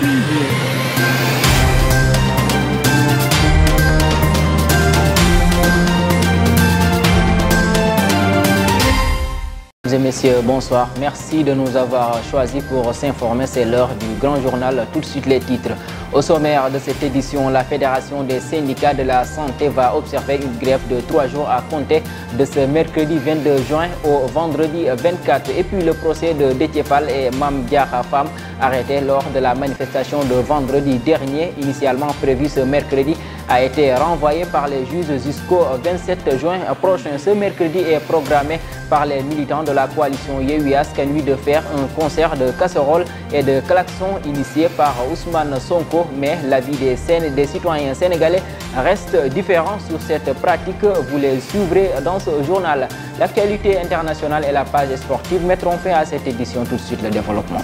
Mesdames et messieurs, bonsoir. Merci de nous avoir choisis pour s'informer. C'est l'heure du grand journal. Tout de suite les titres. Au sommaire de cette édition, la Fédération des syndicats de la santé va observer une grève de 3 jours à compter de ce mercredi 22 juin au vendredi 24. Et puis le procès de Déthié Fall et Mame Diarra Fam arrêtés lors de la manifestation de vendredi dernier, initialement prévu ce mercredi, a été renvoyé par les juges jusqu'au 27 juin prochain. Ce mercredi est programmé par les militants de la coalition Yewwi Askan Wi de faire un concert de casseroles et de klaxons initié par Ousmane Sonko, mais l'avis des citoyens sénégalais reste différent sur cette pratique. Vous les suivrez dans ce journal. L'actualité internationale et la page sportive mettront fin à cette édition. Tout de suite le développement.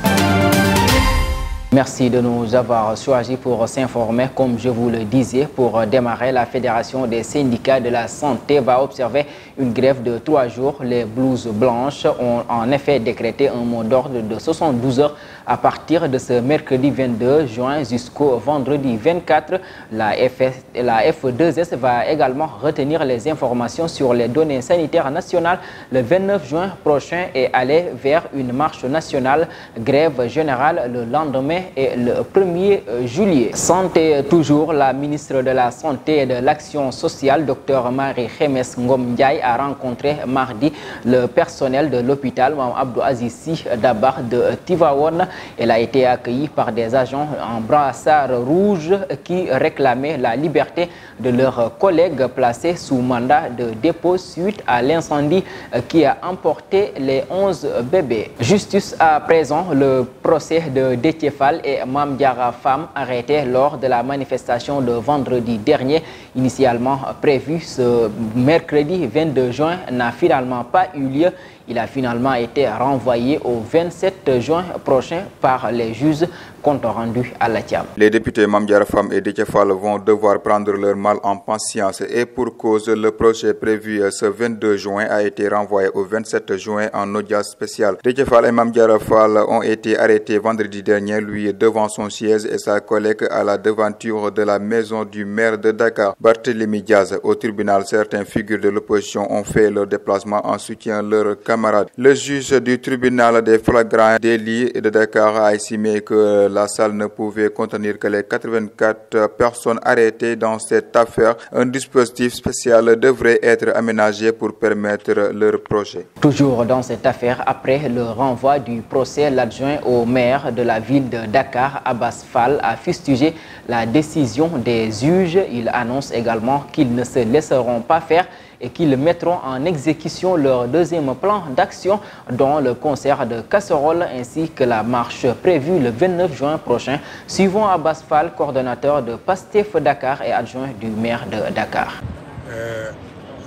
Merci de nous avoir choisis pour s'informer. Comme je vous le disais, pour démarrer, la Fédération des syndicats de la santé va observer une grève de 3 jours. Les blouses blanches ont en effet décrété un mot d'ordre de 72 heures à partir de ce mercredi 22 juin jusqu'au vendredi 24. La F2S va également retenir les informations sur les données sanitaires nationales le 29 juin prochain et aller vers une marche nationale, grève générale le lendemain et le 1er juillet. Santé toujours, la ministre de la Santé et de l'Action sociale, Dr Marie-Khemesse Ngom Ndiaye, a rencontré mardi le personnel de l'hôpital Mame Abdou Aziz Sy Dabakh de Tivaouane. Elle a été accueillie par des agents en brassard rouge qui réclamaient la liberté de leurs collègues placés sous mandat de dépôt suite à l'incendie qui a emporté les 11 bébés. Justice à présent, le procès de Déthié Fall et Mame Diarra Fam arrêtés lors de la manifestation de vendredi dernier, initialement prévue ce mercredi 22 juin, n'a finalement pas eu lieu. Il a finalement été renvoyé au 27 juin prochain par les juges, compte rendu à la Thiam. Les députés Mame Diarra Fam et Déthié Fall vont devoir prendre leur mal en patience et pour cause, le procès prévu ce 22 juin a été renvoyé au 27 juin en audience spéciale. Déthié Fall et Mame Diarra Fall ont été arrêtés vendredi dernier, lui devant son siège et sa collègue à la devanture de la maison du maire de Dakar, Barthélémy Diaz. Au tribunal, certaines figures de l'opposition ont fait leur déplacement en soutien de leurs camarades. Le juge du tribunal des flagrants délits de Dakar a estimé que la salle ne pouvait contenir que les 84 personnes arrêtées dans cette affaire. Un dispositif spécial devrait être aménagé pour permettre leur projet. Toujours dans cette affaire, après le renvoi du procès, l'adjoint au maire de la ville de Dakar, Abbas Fall, a fustigé la décision des juges. Il annonce également qu'ils ne se laisseront pas faire et qu'ils mettront en exécution leur deuxième plan d'action, dont le concert de casseroles ainsi que la marche prévue le 29 juin prochain. Suivons Abbas Fall, coordonnateur de Pastef Dakar et adjoint du maire de Dakar.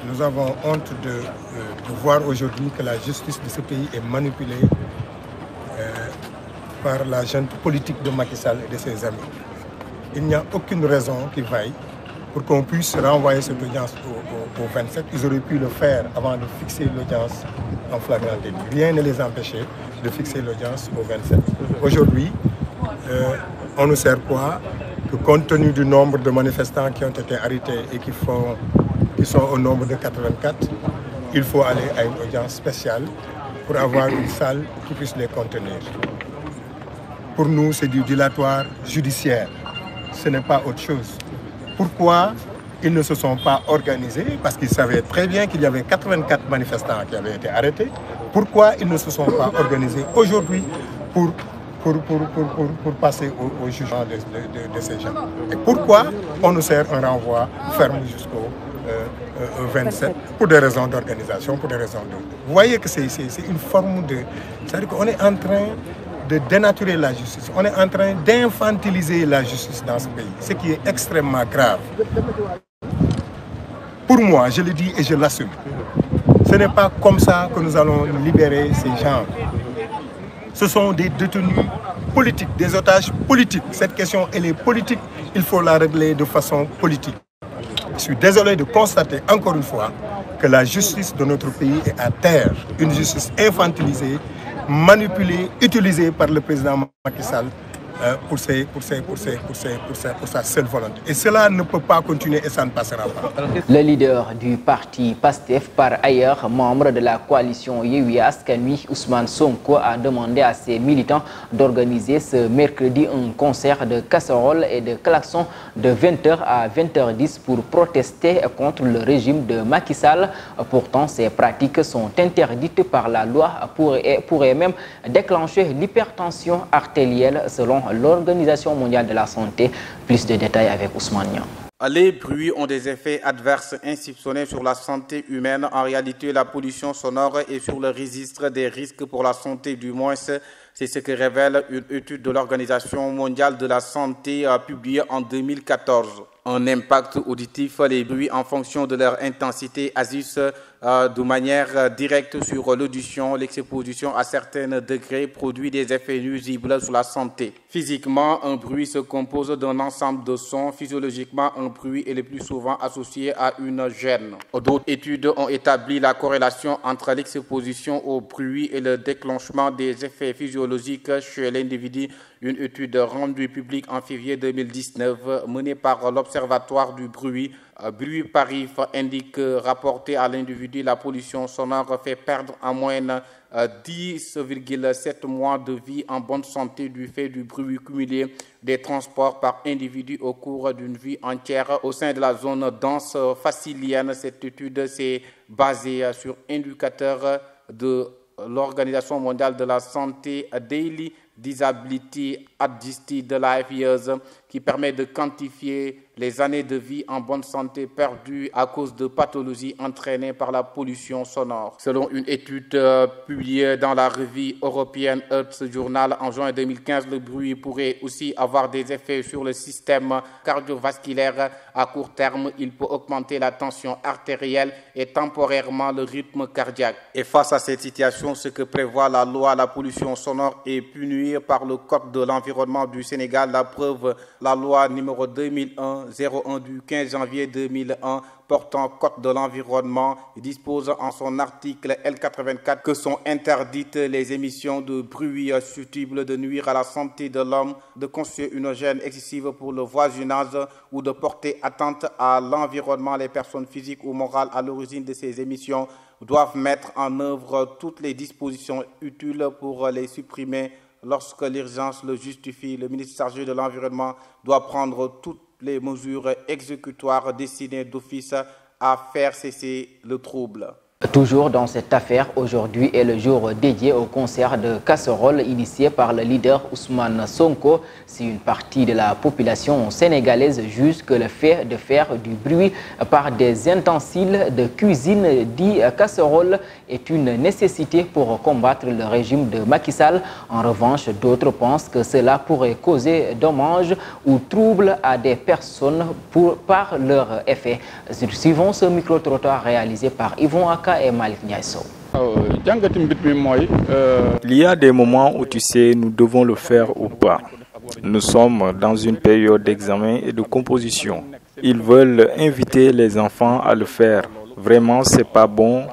Nous avons honte de voir aujourd'hui que la justice de ce pays est manipulée par la junte politique de Macky Sall et de ses amis. Il n'y a aucune raison qui vaille pour qu'on puisse renvoyer cette audience au 27. Ils auraient pu le faire avant de fixer l'audience en flagrant délit. Rien ne les empêchait de fixer l'audience au 27. Aujourd'hui, on nous sert quoi? Que compte tenu du nombre de manifestants qui ont été arrêtés et qui sont au nombre de 84, il faut aller à une audience spéciale pour avoir une salle qui puisse les contenir. Pour nous, c'est du dilatoire judiciaire. Ce n'est pas autre chose. Pourquoi ils ne se sont pas organisés? Parce qu'ils savaient très bien qu'il y avait 84 manifestants qui avaient été arrêtés. Pourquoi ils ne se sont pas organisés aujourd'hui pour passer au jugement de ces gens? Et pourquoi on nous sert un renvoi ferme jusqu'au 27 pour des raisons d'organisation, pour des raisons de... Vous voyez que c'est une forme de... C'est-à-dire qu'on est en train de dénaturer la justice. On est en train d'infantiliser la justice dans ce pays, ce qui est extrêmement grave. Pour moi, je le dis et je l'assume, ce n'est pas comme ça que nous allons libérer ces gens. Ce sont des détenus politiques, des otages politiques. Cette question, elle est politique, il faut la régler de façon politique. Je suis désolé de constater encore une fois que la justice de notre pays est à terre. Une justice infantilisée, manipulée, utilisée par le président Macky Sall pour sa seule volonté. Et cela ne peut pas continuer et ça ne passera pas. Le leader du parti PASTEF, par ailleurs membre de la coalition Yewwi Askan Wi, Ousmane Sonko, a demandé à ses militants d'organiser ce mercredi un concert de casseroles et de klaxons de 20h à 20h10 pour protester contre le régime de Macky Sall. Pourtant, ces pratiques sont interdites par la loi, pourraient même déclencher l'hypertension artérielle selon l'Organisation mondiale de la santé. Plus de détails avec Ousmane Niang. Les bruits ont des effets adverses insoupçonnés sur la santé humaine. En réalité, la pollution sonore est sur le registre des risques pour la santé, du moins. C'est ce que révèle une étude de l'Organisation mondiale de la santé publiée en 2014. Un impact auditif, les bruits en fonction de leur intensité agissent de manière directe sur l'audition. L'exposition à certains degrés produit des effets nuisibles sur la santé. Physiquement, un bruit se compose d'un ensemble de sons. Physiologiquement, un bruit est le plus souvent associé à une gêne. D'autres études ont établi la corrélation entre l'exposition au bruit et le déclenchement des effets physiologiques chez l'individu. Une étude rendue publique en février 2019 menée par l'Observatoire du bruit, Bruit Paris, indique que rapporté à l'individu, la pollution sonore fait perdre en moyenne 10,7 mois de vie en bonne santé du fait du bruit cumulé des transports par individu au cours d'une vie entière. Au sein de la zone dense francilienne, cette étude s'est basée sur indicateurs de l'Organisation mondiale de la santé, Daily Disability Adjusted Life Years, qui permet de quantifier les années de vie en bonne santé perdues à cause de pathologies entraînées par la pollution sonore. Selon une étude publiée dans la revue européenne Health Journal en juin 2015, le bruit pourrait aussi avoir des effets sur le système cardiovasculaire. À court terme, il peut augmenter la tension artérielle et temporairement le rythme cardiaque. Et face à cette situation, ce que prévoit la loi, la pollution sonore est punie par le Code de l'environnement du Sénégal. La preuve, la loi numéro 2001-01 du 15 janvier 2001 portant Code de l'environnement dispose en son article L84 que sont interdites les émissions de bruit susceptibles de nuire à la santé de l'homme, de constituer une gêne excessive pour le voisinage ou de porter atteinte à l'environnement. Les personnes physiques ou morales à l'origine de ces émissions doivent mettre en œuvre toutes les dispositions utiles pour les supprimer. Lorsque l'urgence le justifie, le ministre chargé de l'Environnement doit prendre toutes les mesures exécutoires destinées d'office à faire cesser le trouble. Toujours dans cette affaire, aujourd'hui est le jour dédié au concert de casseroles initié par le leader Ousmane Sonko. Si une partie de la population sénégalaise juge que le fait de faire du bruit par des ustensiles de cuisine dits casseroles est une nécessité pour combattre le régime de Macky Sall. En revanche, d'autres pensent que cela pourrait causer dommages ou troubles à des personnes par leur effet. Suivons ce micro-trottoir réalisé par Yvon Aka et Malik Ndiaye Sow. Il y a des moments où tu sais nous devons le faire ou pas. Nous sommes dans une période d'examen et de composition. Ils veulent inviter les enfants à le faire. Vraiment, c'est pas bon.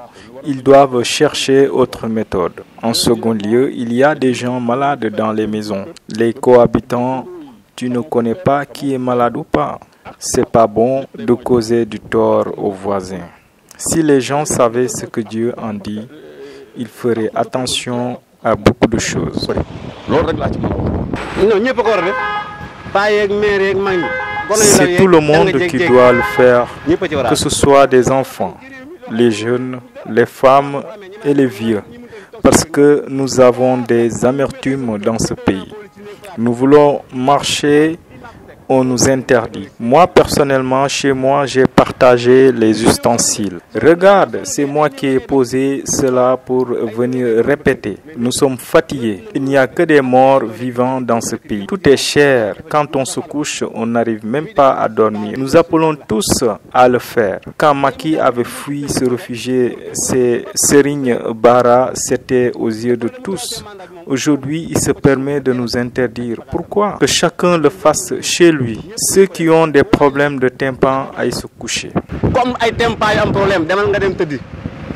Ils doivent chercher autre méthode. En second lieu, il y a des gens malades dans les maisons. Les cohabitants, tu ne connais pas qui est malade ou pas. C'est pas bon de causer du tort aux voisins. Si les gens savaient ce que Dieu en dit, ils feraient attention à beaucoup de choses. C'est tout le monde qui doit le faire, que ce soit des enfants, les jeunes, les femmes et les vieux, parce que nous avons des amertumes dans ce pays. Nous voulons marcher, on nous interdit. Moi, personnellement, chez moi, j'ai partagé les ustensiles. Regarde, c'est moi qui ai posé cela pour venir répéter. Nous sommes fatigués. Il n'y a que des morts vivants dans ce pays. Tout est cher. Quand on se couche, on n'arrive même pas à dormir. Nous appelons tous à le faire. Quand Macky avait fui se réfugier, c'est Serigne Bara, c'était aux yeux de tous. Aujourd'hui, il se permet de nous interdire. Pourquoi? Que chacun le fasse chez lui. Ceux qui ont des problèmes de tympan aillent se coucher. Comme ay tympan yi am problème demal nga dem tëddi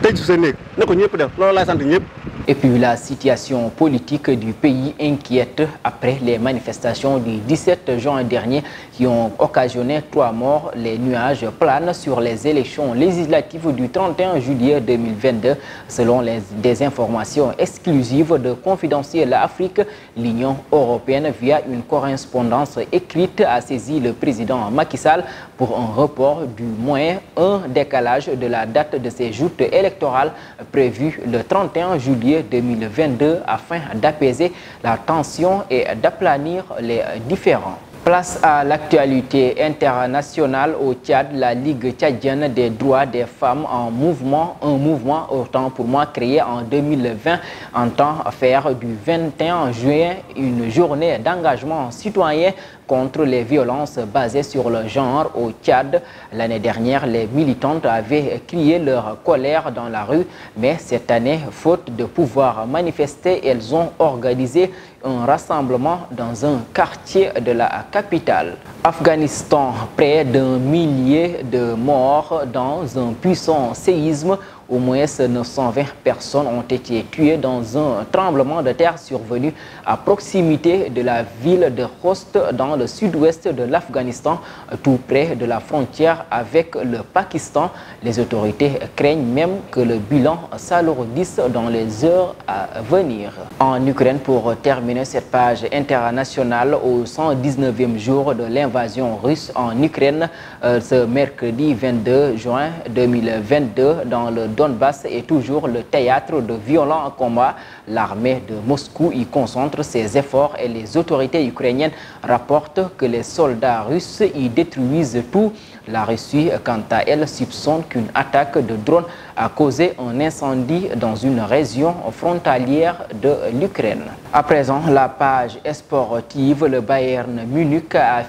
tëj sa néeg ne ko ñëpp def loolu lay sant ñëpp Et puis la situation politique du pays inquiète après les manifestations du 17 juin dernier qui ont occasionné 3 morts. Les nuages planent sur les élections législatives du 31 juillet 2022. Selon des informations exclusives de Confidentiel Afrique, l'Union européenne, via une correspondance écrite, a saisi le président Macky Sall pour un report du moins un décalage de la date de ces joutes électorales prévues le 31 juillet 2022 afin d'apaiser la tension et d'aplanir les différends. Place à l'actualité internationale au Tchad. La Ligue tchadienne des droits des femmes en mouvement, un mouvement autant pour moi créé en 2020, entend faire du 21 juin une journée d'engagement citoyen contre les violences basées sur le genre au Tchad. L'année dernière, les militantes avaient crié leur colère dans la rue, mais cette année, faute de pouvoir manifester, elles ont organisé un rassemblement dans un quartier de la capitale. Afghanistan, près d'1 millier de morts dans un puissant séisme. Au moins 920 personnes ont été tuées dans un tremblement de terre survenu à proximité de la ville de Khost dans le sud-ouest de l'Afghanistan, tout près de la frontière avec le Pakistan. Les autorités craignent même que le bilan s'alourdisse dans les heures à venir. En Ukraine, pour terminer cette page internationale, au 119e jour de l'invasion russe en Ukraine, ce mercredi 22 juin 2022, dans le Donbass est toujours le théâtre de violents combats. L'armée de Moscou y concentre ses efforts et les autorités ukrainiennes rapportent que les soldats russes y détruisent tout. La Russie, quant à elle, soupçonne qu'une attaque de drone a causé un incendie dans une région frontalière de l'Ukraine. À présent, la page sportive, le Bayern Munich a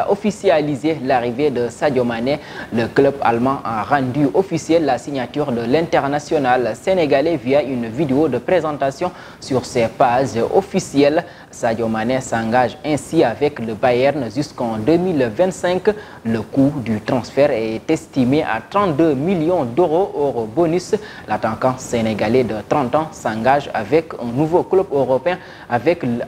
officialisé l'arrivée de Sadio Mané. Le club allemand a rendu officielle la signature de l'international sénégalais via une vidéo de présentation sur ses pages officielles. Sadio Mané s'engage ainsi avec le Bayern jusqu'en 2025. Le coût du transfert est estimé à 32 millions d'euros hors bonus. L'attaquant sénégalais de 30 ans s'engage avec un nouveau club européen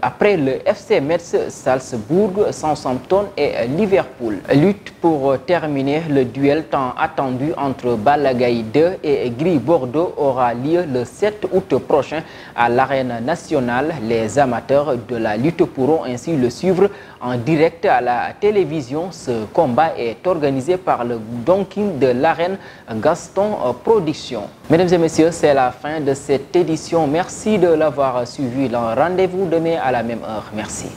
après le FC Metz, Salzbourg, Southampton et Liverpool. Lutte pour terminer, le duel tant attendu entre Balla Gaye 2 et Gris Bordeaux aura lieu le 7 août prochain à l'Arène nationale. Les amateurs de la lutte pourront ainsi le suivre en direct à la télévision. Ce combat est organisé par le Donkin de l'Arène Gaston Productions. Mesdames et messieurs, c'est la fin de cette édition. Merci de l'avoir suivi. Rendez-vous demain à la même heure. Merci.